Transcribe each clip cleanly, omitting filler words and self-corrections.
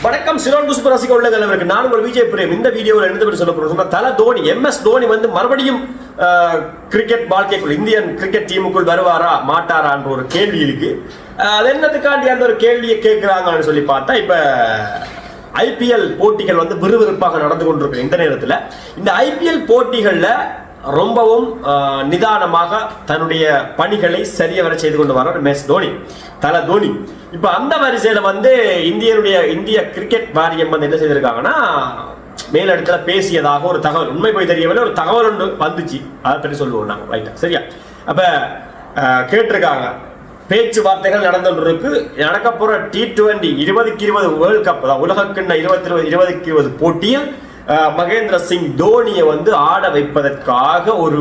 வணக்கம் சிலோன் புஷ்ப ரசிக உள்ளவர்களுக்கு நான் உங்கள் விஜய் பிரேம். இந்த வீடியோவில் என்ன பற்றி சொல்ல போறோம், தல தோனி MS தோனி வந்து மறுபடியும் கிரிக்கெட் வாழ்க்கைக்குள் இந்தியன் கிரிக்கெட் டீமுக்குள் வருவாரா மாட்டாரான்ற ஒரு கேள்வி இருக்கு. அது என்னத்துக்காண்டி அந்த ஒரு கேள்வியை கேட்கிறாங்கன்னு சொல்லி பார்த்தா, இப்ப IPL போட்டிகள் வந்து விறுவிறுப்பாக நடந்து கொண்டிருக்கு. இந்த நேரத்தில் இந்த IPL போட்டிகள்ல ரொம்பவும் நிதானமாக தன்னுடைய பணிகளை சரியவர செய்து கொண்டு வர MS தோனி, தல தோனி. இப்ப அந்த வரிசையில வந்து இந்திய கிரிக்கெட் வாரியம் வந்து என்ன செய்திருக்காங்கன்னா, மேலிடத்துல பேசியதாக ஒரு தகவல், உண்மை போய் தெரியவில்லை, ஒரு தகவல் ஒன்று வந்துச்சு. அதை பற்றி சொல்லுவோம் நாங்கள், ரைட்டா, சரியா? அப்ப கேட்டிருக்காங்க, பேச்சுவார்த்தைகள் நடந்துருக்கு. நடக்க போற T20 2020 வேர்ல்ட் கப், உலகக்கிண்ண 2020 போட்டியில் மகேந்திர சிங் தோனியை வந்து ஆட வைப்பதற்காக ஒரு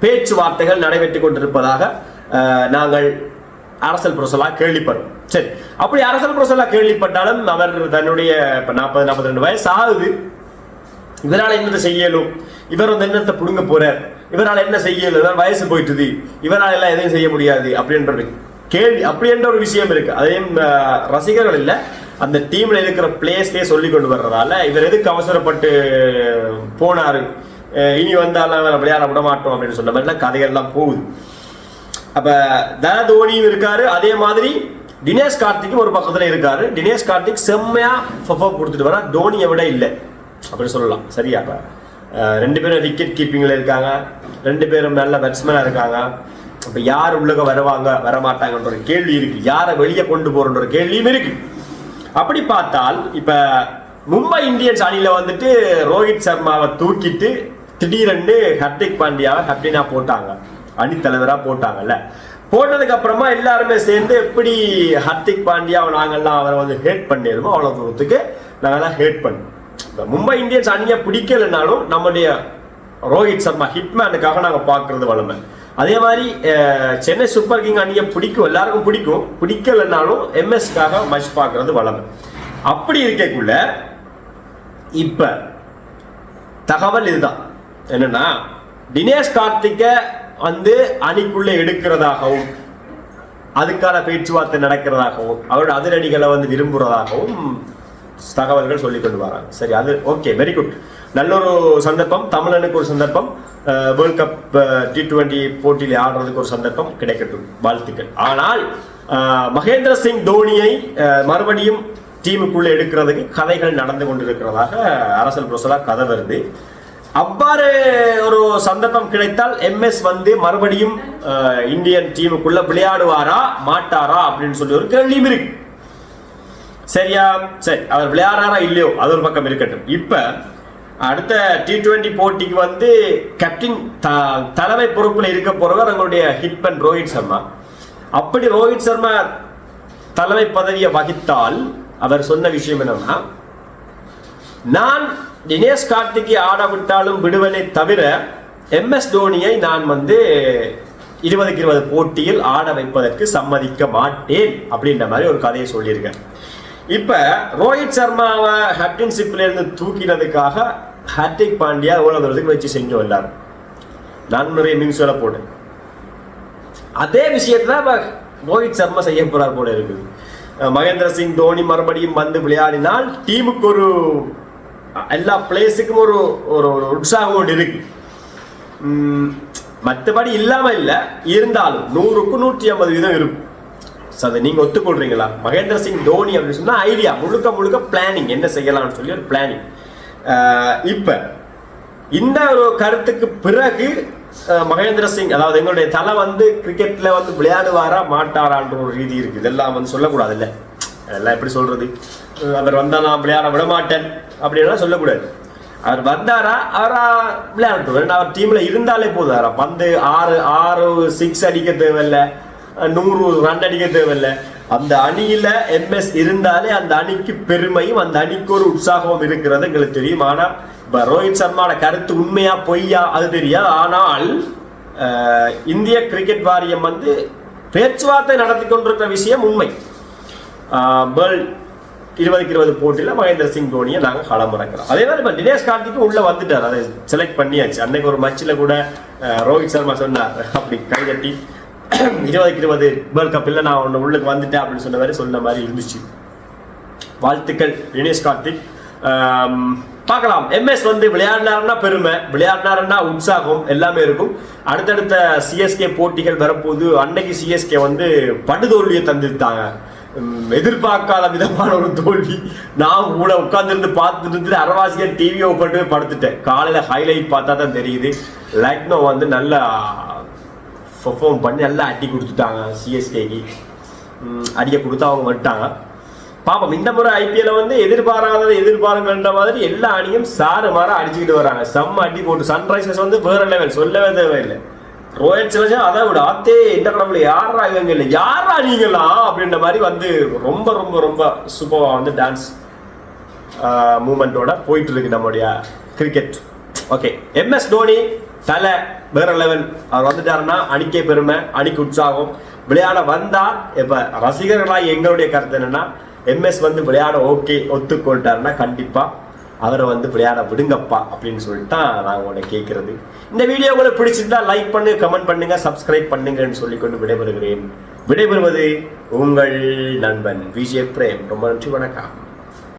பேச்சுவார்த்தைகள் நடைபெற்றுக் கொண்டிருப்பதாக நாங்கள் அரசல் புரசலா கேள்விப்படுறோம். சரி, அப்படி அரசல் புரசலா கேள்விப்பட்டாலும் அவர் தன்னுடைய 40-42 வயசு ஆகுது. இவரால் என்னத்தை செய்யலும், இவர் வந்து என்னத்தை புடுங்க போறார், இவரால் என்ன செய்யலும், வயசு போயிட்டுது, இவரால் எல்லாம் எதையும் செய்ய முடியாது அப்படின்ற கேள்வி, அப்படின்ற ஒரு விஷயம் இருக்கு. அதையும் ரசிகர்கள் இல்லை, அந்த டீம்ல இருக்கிற பிளேஸ்லயே சொல்லி கொண்டு வர்றதால இவர் எதுக்கு அவசரப்பட்டு போனாரு, இனி வந்தாலும் விளையாட விட மாட்டோம் அப்படின்னு சொன்ன மாதிரி கதைகள்லாம் போகுது. அப்ப தல தோனியும் இருக்காரு, அதே மாதிரி தினேஷ் கார்த்திக்கும் ஒரு பக்கத்துல இருக்காரு. தினேஷ் கார்த்திக் செம்மையா பெர்ஃபார்ம் கொடுத்துட்டு வர, தோனியை விட இல்லை அப்படி சொல்லலாம், சரியா? ரெண்டு பேரும் விக்கெட் கீப்பிங்ல இருக்காங்க, ரெண்டு பேரும் நல்ல பேட்ஸ்மேனா இருக்காங்க. அப்ப யார் உள்ளக வருவாங்க வரமாட்டாங்கன்ற ஒரு கேள்வி இருக்கு, யாரை வெளியே கொண்டு போறன்ற ஒரு கேள்வியும் இருக்கு. அப்படி பார்த்தால் இப்ப மும்பை இந்தியன்ஸ் அணியில வந்துட்டு ரோஹித் சர்மாவை தூக்கிட்டு திடீரென்று ஹர்திக் பாண்டியாவை கேப்டனா போட்டாங்க, அணி தலைவரா போட்டாங்கல்ல. போட்டதுக்கு அப்புறமா எல்லாருமே சேர்ந்து எப்படி ஹர்திக் பாண்டியாவை நாங்கெல்லாம் அவரை வந்து ஹேட் பண்ணிடுமோ அவ்வளவு தூரத்துக்கு நாங்கெல்லாம் ஹேட் பண்ணோம். மும்பை இந்தியன்ஸ் அணியை பிடிக்கலனாலும் நம்முடைய ரோஹித் சர்மா ஹிட்மேனுக்காக நாங்க பாக்குறது வளமை. அதே மாதிரி சென்னை சூப்பர் கிங் அணியை பிடிக்கும், எல்லாருக்கும் பிடிக்கும், பிடிக்கலனாலும் MS-க்காக மேட்ச் பார்க்கறது வளமை. அப்படி இருக்கக்குள்ள இப்ப தகவல் இதுதான், என்னன்னா தினேஷ் கார்த்திக்க வந்து அணிக்குள்ள எடுக்கிறதாகவும் அதுக்கான பேச்சுவார்த்தை நடக்கிறதாகவும் அவரோட அதிரடிகளை வந்து விரும்புறதாகவும் தகவல்கள் சொல்லிக் கொண்டு வராங்க. சரி, அது ஓகே, வெரி குட், நல்ல ஒரு சந்தர்ப்பம், தமிழனுக்கு ஒரு சந்தர்ப்பம், வேர்ல்ட் கப் T20 போட்டியில் ஆடுறதுக்கு ஒரு சந்தர்ப்பம் கிடைக்கட்டும், வாழ்த்துக்கள். ஆனால் மகேந்திர சிங் தோனியை மறுபடியும் டீமுக்குள்ள எடுக்கிறதுக்கு கதைகள் நடந்து கொண்டிருக்கிறதாக அரசல் புரசலா கதை வருது. அவ்வாறு ஒரு சந்தர்ப்பம் கிடைத்தால் MS வந்து மறுபடியும் இந்தியன் டீமுக்குள்ள விளையாடுவாரா மாட்டாரா அப்படின்னு சொல்லி ஒரு கேள்வியும் இருக்கு, சரியா? சரி, அவர் விளையாடுறாரா இல்லையோ அது ஒரு பக்கம் இருக்கட்டும். இப்ப அடுத்த T20 போட்டிக்கு வந்து கேப்டன் தலைமை பொறுப்புல இருக்க போறவர் எங்களுடைய ஹிட்மேன் ரோஹித் சர்மா. அப்படி ரோஹித் சர்மா தலைமை பதவியை வகித்தால் அவர் சொன்ன விஷயம் என்னன்னா, நான் தினேஷ் கார்த்திகை ஆட விட்டாலும் விடுவனை தவிர MS தோனியை நான் வந்து 2020 போட்டியில் ஆட வைப்பதற்கு சம்மதிக்க மாட்டேன் அப்படின்ற மாதிரி ஒரு கதையை சொல்லியிருக்கேன். இப்ப ரோஹித் சர்மாவை கேப்டன்ஷிப்ல இருந்து தூக்கினதுக்காக ஹர்திக் பாண்டியா எவ்வளவு தூரத்துக்கு வச்சு செஞ்சோம் எல்லாரும், நான் நிறைய மீம்ஸ்ல போட்டேன். அதே விஷயத்தான் ரோஹித் சர்மா செய்ய போறார் போல இருக்குது. மகேந்திர சிங் தோனி மறுபடியும் வந்து விளையாடினால் டீமுக்கு ஒரு எல்லா பிளேஸுக்கும் ஒரு ஒரு உற்சாகம் இருக்கு. மற்றபடி இல்லாம இல்ல, இருந்தாலும் 100க்கு 150% இருக்கும். அதை நீங்க ஒத்துக்கொள்றீங்களா? மகேந்திர சிங் தோனி அப்படின்னு சொன்னா ஐடியா முழுக்க பிளானிங், என்ன செய்யலாம்னு சொல்லி ஒரு பிளானிங். இப்ப இந்த ஒரு கருத்துக்கு பிறகு மகேந்திர சிங், அதாவது எங்களுடைய தலை வந்து கிரிக்கெட்ல வந்து விளையாடுவாரா மாட்டாரான்ற ஒரு ரீதி இருக்கு. இதெல்லாம் வந்து சொல்லக்கூடாது இல்ல, எல்லாம் எப்படி சொல்றது, அவர் வந்தா நான் விளையாட விட மாட்டேன் அப்படின்லாம் சொல்லக்கூடாது. அவர் வந்தாரா அவரா விளையாடட்டும், அவர் டீம்ல இருந்தாலே போதாரா, பந்து 6 6 அடிக்க தேவையில்லை, 100 ரன் அடிக்க தேவையில்லை. அந்த அணியில MS இருந்தாலே அந்த அணிக்கு பெருமையும் அந்த அணிக்கு ஒரு உற்சாகமும் இருக்கிறது எங்களுக்கு தெரியும். ஆனா இப்ப ரோஹித் சர்மாவோட கருத்து உண்மையா பொய்யா அது தெரியாது. ஆனால் இந்திய கிரிக்கெட் வாரியம் வந்து பேச்சுவார்த்தை நடத்தி கொண்டிருக்கிற விஷயம் உண்மை. வேர்ல்ட் 2020 போட்டியில மகேந்திர சிங் தோனியை நாங்க களமிறக்கிறோம். அதே மாதிரி இப்ப தினேஷ் கார்த்திக்கும் உள்ள வந்துட்டார், அதை செலக்ட் பண்ணியாச்சு. அன்னைக்கு ஒரு மச்சில கூட ரோஹித் சர்மா சொன்னார், அப்படி கைதட்டி 2020 வேர்ல்ட் கப்பில் நான் உள்ளுக்கு வந்துட்டேன் அப்படின்னு சொன்ன மாதிரி இருந்துச்சு. வாழ்த்துக்கள் தினேஷ் கார்த்திக். பார்க்கலாம். எம்எஸ் வந்து விளையாடினாருன்னா பெருமை, விளையாடினாருன்னா உற்சாகம் எல்லாமே இருக்கும். அடுத்தடுத்த சிஎஸ்கே போட்டிகள் வரப்போது. அன்னைக்கு சிஎஸ்கே வந்து படுதோல்வியை தந்துட்டாங்க, எதிர்பார்க்காத விதமான ஒரு தோல்வி. நான் கூட உட்கார்ந்துருந்து பார்த்துட்டு அரவாசியர் டிவி ஓப்பன் படுத்துட்டேன். காலையில் ஹைலைட் பார்த்தா தான் தெரியுது லக்னோ வந்து நல்லா பெர்ஃபார்ம் பண்ணி நல்லா அடி கொடுத்துட்டாங்க சிஎஸ்கேக்கு. அடியை கொடுத்து அவங்க வந்துட்டாங்க. பாப்போம், இந்த முறை ஐபிஎல்ல வந்து எதிர்பாருங்கன்ற மாதிரி எல்லா அணியும் சாறு மாற அடிச்சுக்கிட்டு வராங்க. செம்ம அடி போட்டு சன்ரைசர்ஸ் வந்து வேற லெவல், சொல்லவே தேவையில்லை. ரோஹித் சர்மா அதை விட ஆத்தே என்ன கடவுளை யாரா இவங்க இல்லை யாரா நீங்களாம் அப்படின்ற மாதிரி வந்து ரொம்ப ரொம்ப ரொம்ப சூப்பரா வந்து டான்ஸ் மூமெண்டோட போயிட்டு இருக்கு நம்மளுடைய கிரிக்கெட். ஓகே, எம்எஸ் தோனி தலை வேற லெவல். அவர் வந்துட்டாருன்னா அணிக்கே பெருமை, அணிக்கு உற்சாகம். விளையாட வந்தா இப்ப ரசிகர்களா எங்களுடைய கருத்து என்னன்னா, எம்எஸ் வந்து விளையாட ஓகே ஒத்துக்கொண்டாருன்னா கண்டிப்பா அவரை வந்து விளையாட விடுங்கப்பா அப்படின்னு சொல்லிட்டு தான் நான் உங்களை கேட்கறது. இந்த வீடியோ உங்களுக்கு பிடிச்சிருந்தா லைக் பண்ணுங்க, கமெண்ட் பண்ணுங்க, சப்ஸ்கிரைப் பண்ணுங்கன்னு சொல்லிக்கொண்டு விடைபெறுகிறேன். விடைபெறுவது உங்கள் நண்பன் விஜய் பிரேம். ரொம்ப நன்றி, வணக்கம்.